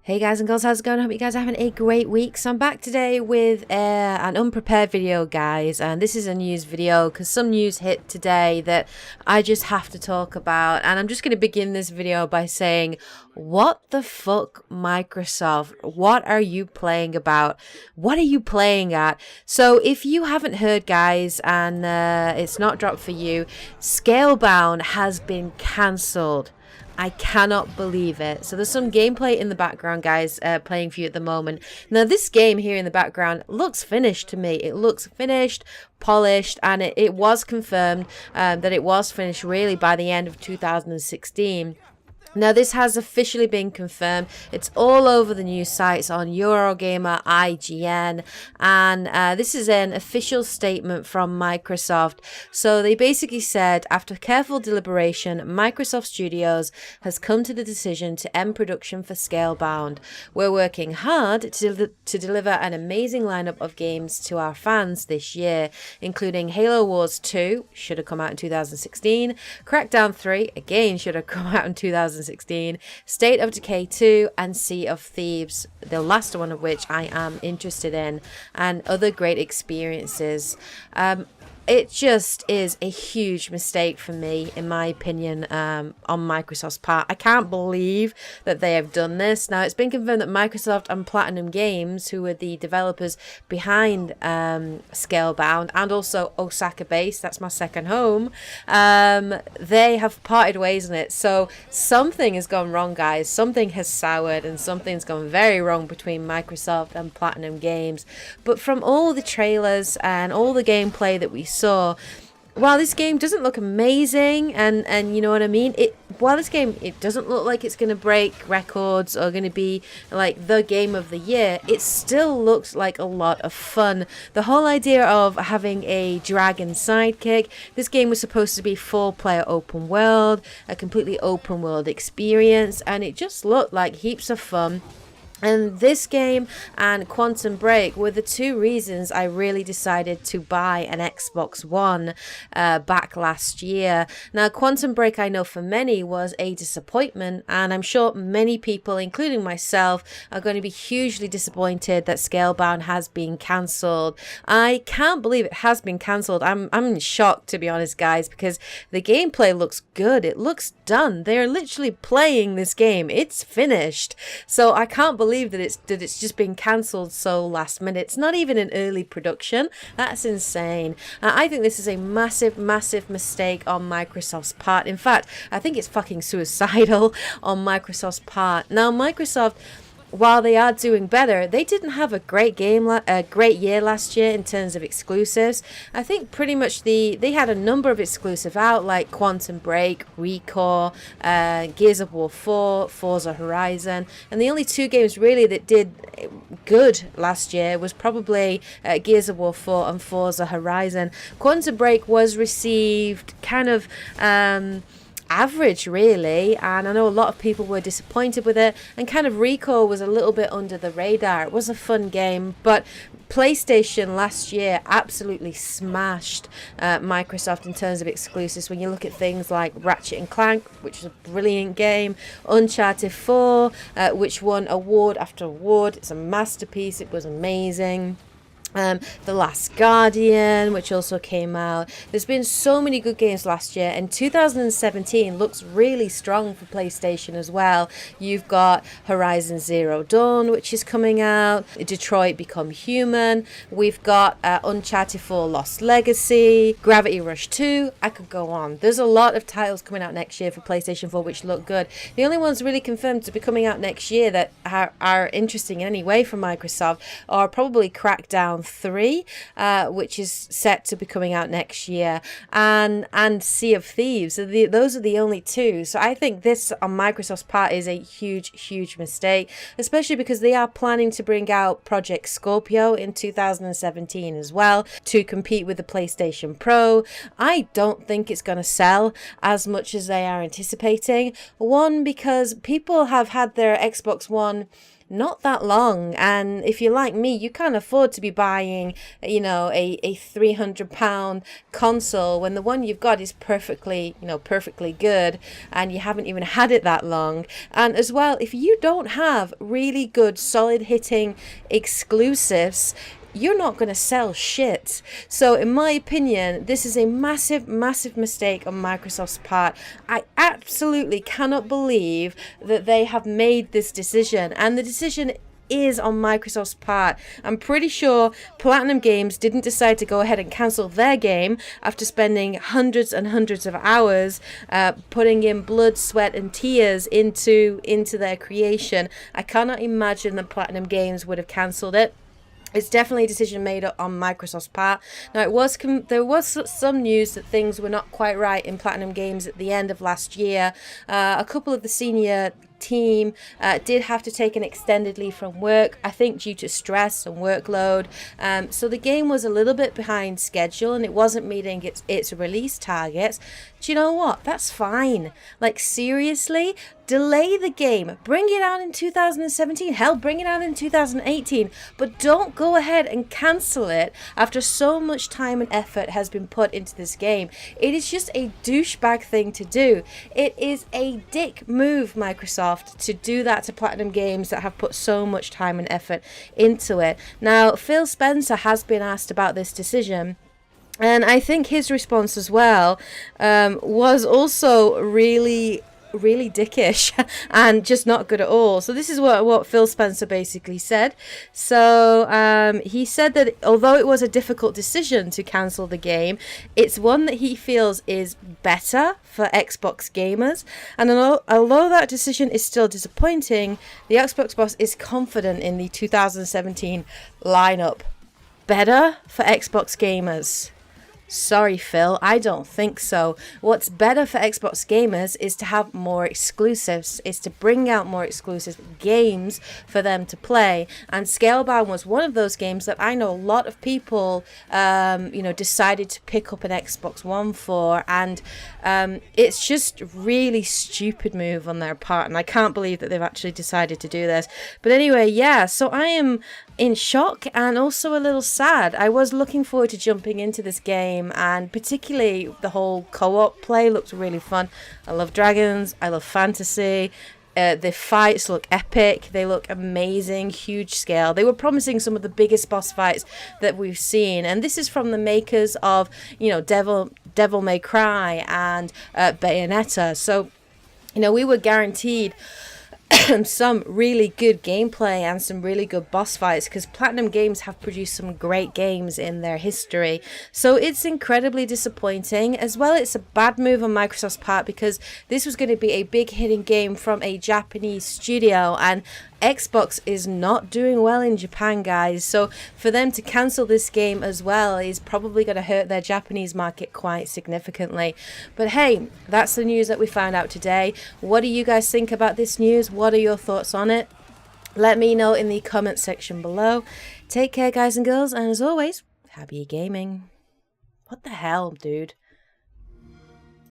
Hey guys and girls, how's it going? I hope you guys are having a great week. So I'm back today with an unprepared video, guys, and this is a news video because some news hit today that I just have to talk about. And I'm just going to begin this video by saying, what the fuck, Microsoft? What are you playing about? What are you playing at? So if you haven't heard, guys, and it's not dropped for you, Scalebound has been cancelled. I cannot believe it. So there's some gameplay in the background, guys, playing for you at the moment. Now, this game here in the background looks finished to me. It looks finished, polished, and it was confirmed that it was finished really by the end of 2016. Now, this has officially been confirmed. It's all over the news sites on Eurogamer, IGN, and this is an official statement from Microsoft. So they basically said, after careful deliberation, Microsoft Studios has come to the decision to end production for Scalebound. We're working hard to deliver an amazing lineup of games to our fans this year, including Halo Wars 2, should have come out in 2016, Crackdown 3, again should have come out in 2016, State of Decay 2, and Sea of Thieves, the last one of which I am interested in, and other great experiences. It just is a huge mistake for me, in my opinion, on Microsoft's part. I can't believe that they have done this. Now, it's been confirmed that Microsoft and Platinum Games, who are the developers behind Scalebound, and also Osaka Base, that's my second home, they have parted ways on it. So something has gone wrong, guys. Something has soured and something's gone very wrong between Microsoft and Platinum Games. But from all the trailers and all the gameplay that we saw, while this game doesn't look amazing, and you know what I mean, while this game, it doesn't look like it's going to break records or going to be like the game of the year, it still looks like a lot of fun. The whole idea of having a dragon sidekick, this game was supposed to be 4-player open world, a completely open world experience, and it just looked like heaps of fun. And this game and Quantum Break were the two reasons I really decided to buy an Xbox One back last year. Now, Quantum Break, I know for many was a disappointment, and I'm sure many people, including myself, are going to be hugely disappointed that Scalebound has been cancelled. I can't believe it has been cancelled. I'm in shock, to be honest, guys, because the gameplay looks good. It looks done. They're literally playing this game. It's finished. So I can't believe that it's just been cancelled so last minute. It's not even in early production. That's insane. I think this is a massive mistake on Microsoft's part. In fact, I think it's fucking suicidal on Microsoft's part. Now, Microsoft, while they are doing better, they didn't have a great year last year in terms of exclusives. I think pretty much they had a number of exclusives out, like Quantum Break, Recore, Gears of War 4, Forza Horizon, and the only two games really that did good last year was probably Gears of War 4 and Forza Horizon. Quantum Break was received kind of average, really, and I know a lot of people were disappointed with it, and kind of Recall was a little bit under the radar. It was a fun game, but PlayStation last year absolutely smashed Microsoft in terms of exclusives. When you look at things like Ratchet and Clank, which is a brilliant game, Uncharted 4, which won award after award. It's a masterpiece. It was amazing. The Last Guardian, which also came out. There's been so many good games last year, and 2017 looks really strong for PlayStation as well. You've got Horizon Zero Dawn, which is coming out, Detroit Become Human, we've got Uncharted 4 Lost Legacy, Gravity Rush 2, I could go on. There's a lot of titles coming out next year for PlayStation 4 which look good. The only ones really confirmed to be coming out next year that are interesting in any way for Microsoft are probably Crackdown 3, which is set to be coming out next year, and Sea of Thieves. So those are the only two. So I think this on Microsoft's part is a huge mistake, especially because they are planning to bring out Project Scorpio in 2017 as well to compete with the PlayStation Pro. I don't think it's going to sell as much as they are anticipating. One, because people have had their Xbox One not that long. And if you're like me, you can't afford to be buying, you know, a £300 console when the one you've got is perfectly, you know, perfectly good, and you haven't even had it that long. And as well, if you don't have really good solid hitting exclusives, you're not going to sell shit. So in my opinion, this is a massive mistake on Microsoft's part. I absolutely cannot believe that they have made this decision, and the decision is on Microsoft's part. I'm pretty sure Platinum Games didn't decide to go ahead and cancel their game after spending hundreds and hundreds of hours putting in blood, sweat and tears into their creation. I cannot imagine that Platinum Games would have cancelled it. It's definitely a decision made on Microsoft's part. Now, there was some news that things were not quite right in Platinum Games at the end of last year. A couple of the senior team did have to take an extended leave from work, I think due to stress and workload. So the game was a little bit behind schedule and it wasn't meeting its release targets. Do you know what? That's fine. Like, seriously, delay the game. Bring it out in 2017. Hell, bring it out in 2018. But don't go ahead and cancel it after so much time and effort has been put into this game. It is just a douchebag thing to do. It is a dick move, Microsoft, to do that to Platinum Games that have put so much time and effort into it. Now, Phil Spencer has been asked about this decision, and I think his response as well was also really dickish and just not good at all. So this is what Phil Spencer basically said. So he said that although it was a difficult decision to cancel the game, it's one that he feels is better for Xbox gamers. And although that decision is still disappointing, the Xbox boss is confident in the 2017 lineup. Better for Xbox gamers. Sorry, Phil, I don't think so. What's better for Xbox gamers is to have more exclusives, is to bring out more exclusive games for them to play. And Scalebound was one of those games that I know a lot of people, decided to pick up an Xbox One for. And it's just really stupid move on their part. And I can't believe that they've actually decided to do this. But anyway, yeah, so I am in shock and also a little sad. I was looking forward to jumping into this game, and particularly the whole co-op play looked really fun. I love dragons, I love fantasy. The fights look epic, they look amazing, huge scale. They were promising some of the biggest boss fights that we've seen, and this is from the makers of, Devil May Cry and Bayonetta. So, we were guaranteed some really good gameplay and some really good boss fights, because Platinum Games have produced some great games in their history. So it's incredibly disappointing. As well, it's a bad move on Microsoft's part, because this was going to be a big hitting game from a Japanese studio, and Xbox is not doing well in Japan, guys. So for them to cancel this game as well is probably going to hurt their Japanese market quite significantly. But hey, that's the news that we found out today. What do you guys think about this news? What are your thoughts on it? Let me know in the comment section below. Take care, guys and girls, and as always, happy gaming. What the hell, dude?